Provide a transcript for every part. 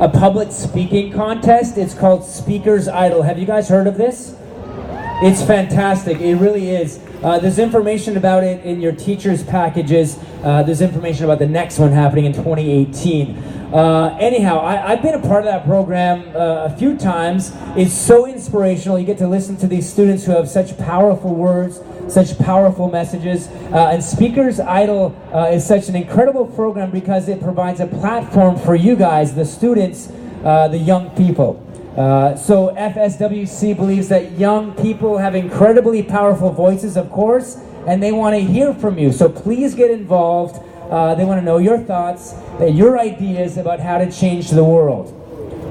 a public speaking contest. It's called Speaker's Idol. Have you guys heard of this? It's fantastic. It really is. There's information about it in your teacher's packages. There's information about the next one happening in 2018. Anyhow, I've been a part of that program a few times. It's so inspirational. You get to listen to these students who have such powerful words, such powerful messages. And Speaker's Idol is such an incredible program because it provides a platform for you guys, the students, the young people. So FSWC believes that young people have incredibly powerful voices, of course, and they want to hear from you. So please get involved. They want to know your thoughts, your ideas about how to change the world.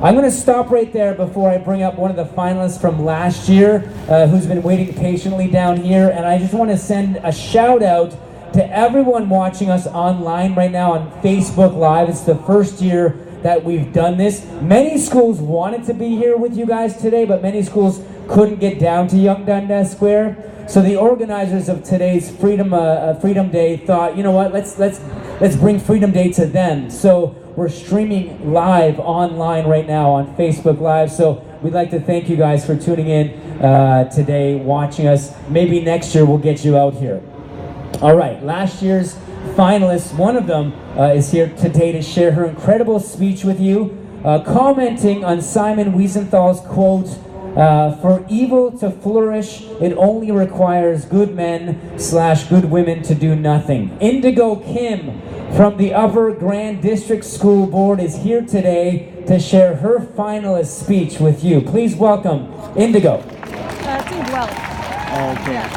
I'm going to stop right there before I bring up one of the finalists from last year who's been waiting patiently down here. And I just want to send a shout out to everyone watching us online right now on Facebook Live. It's the first year that we've done this. Many schools wanted to be here with you guys today, but many schools couldn't get down to Young Dundas Square. So the organizers of today's Freedom Day thought, you know what, let's bring Freedom Day to them. So we're streaming live online right now on Facebook Live. So we'd like to thank you guys for tuning in today, watching us. Maybe next year we'll get you out here. All right, last year's finalists, one of them is here today to share her incredible speech with you, commenting on Simon Wiesenthal's quote, "For evil to flourish, it only requires good men / good women to do nothing." Indigo Kim from the Upper Grand District School Board is here today to share her finalist speech with you. Please welcome Indigo. Think well. Okay. Yeah.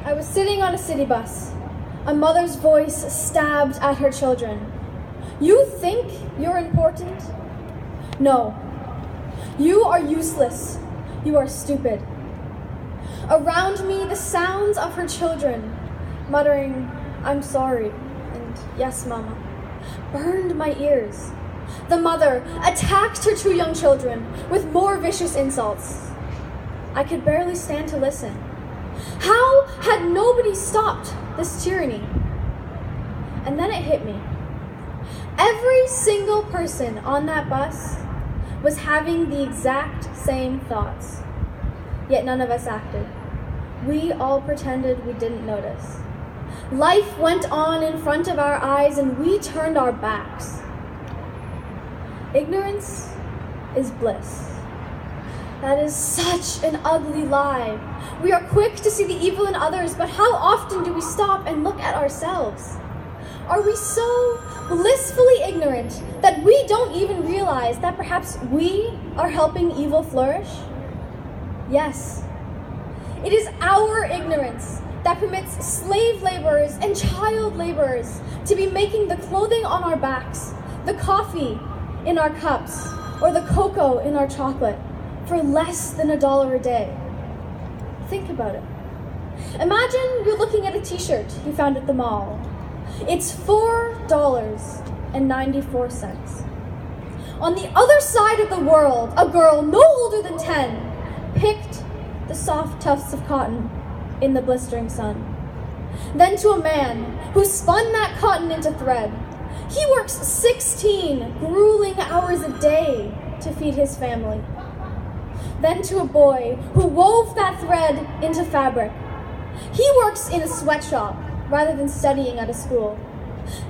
I was sitting on a city bus. A mother's voice stabbed at her children. "You think you're important? No. You are useless. You are stupid." Around me, the sounds of her children, muttering, "I'm sorry," and "Yes, Mama," burned my ears. The mother attacked her two young children with more vicious insults. I could barely stand to listen. How had nobody stopped this tyranny? And then it hit me. Every single person on that bus was having the exact same thoughts, yet none of us acted. We all pretended we didn't notice. Life went on in front of our eyes and we turned our backs. Ignorance is bliss. That is such an ugly lie. We are quick to see the evil in others, but how often do we stop and look at ourselves? Are we so blissfully ignorant that we don't even realize that perhaps we are helping evil flourish? Yes. It is our ignorance that permits slave laborers and child laborers to be making the clothing on our backs, the coffee in our cups, or the cocoa in our chocolate for less than $1 a day. Think about it. Imagine you're looking at a t-shirt you found at the mall. It's $4.94. On the other side of the world, a girl no older than 10 picked the soft tufts of cotton in the blistering sun. Then to a man who spun that cotton into thread. He works 16 grueling hours a day to feed his family. Then to a boy who wove that thread into fabric. He works in a sweatshop rather than studying at a school.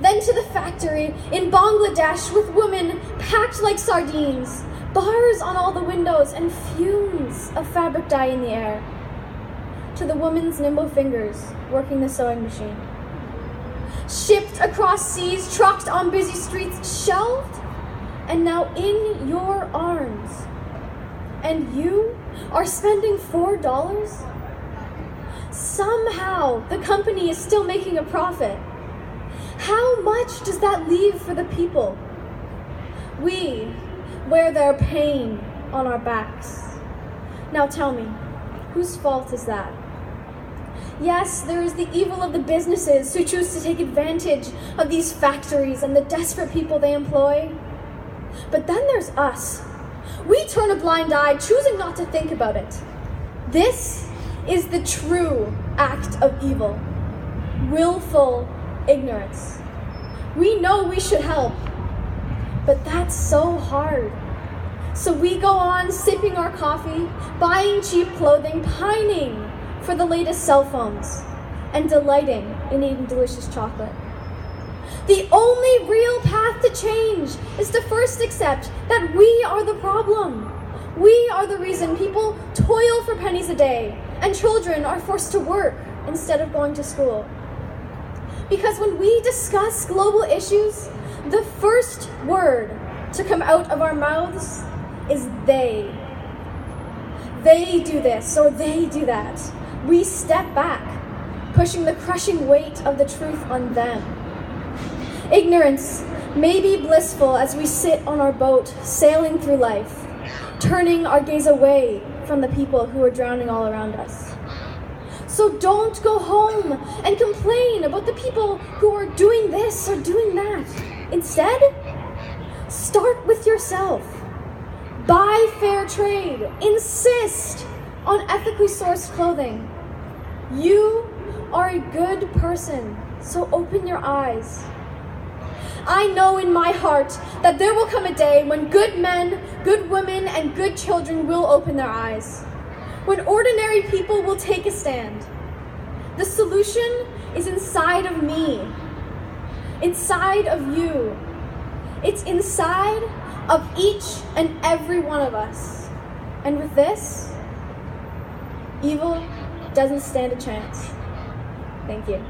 Then to the factory in Bangladesh with women packed like sardines, bars on all the windows and fumes of fabric dye in the air. To the woman's nimble fingers working the sewing machine. Shipped across seas, trucked on busy streets, shelved, and now in your arms. And you are spending $4? Somehow the company is still making a profit. How much does that leave for the people? We wear their pain on our backs. Now tell me, whose fault is that? Yes, there is the evil of the businesses who choose to take advantage of these factories and the desperate people they employ. But then there's us. We turn a blind eye, choosing not to think about it. This is the true act of evil. willful ignorance. We know we should help, but that's so hard. So we go on sipping our coffee, buying cheap clothing, pining for the latest cell phones, and delighting in eating delicious chocolate. The only real path to change is to first accept that we are the problem. We are the reason people toil for pennies a day and children are forced to work instead of going to school. Because when we discuss global issues, the first word to come out of our mouths is they. They do this or they do that. We step back, pushing the crushing weight of the truth on them. Ignorance may be blissful as we sit on our boat, sailing through life, turning our gaze away from the people who are drowning all around us. So don't go home and complain about the people who are doing this or doing that. Instead, start with yourself. Buy fair trade. Insist on ethically sourced clothing. You are a good person, so open your eyes. I know in my heart that there will come a day when good men, good women, and good children will open their eyes. When ordinary people will take a stand. The solution is inside of me, inside of you. It's inside of each and every one of us. And with this, evil doesn't stand a chance. Thank you.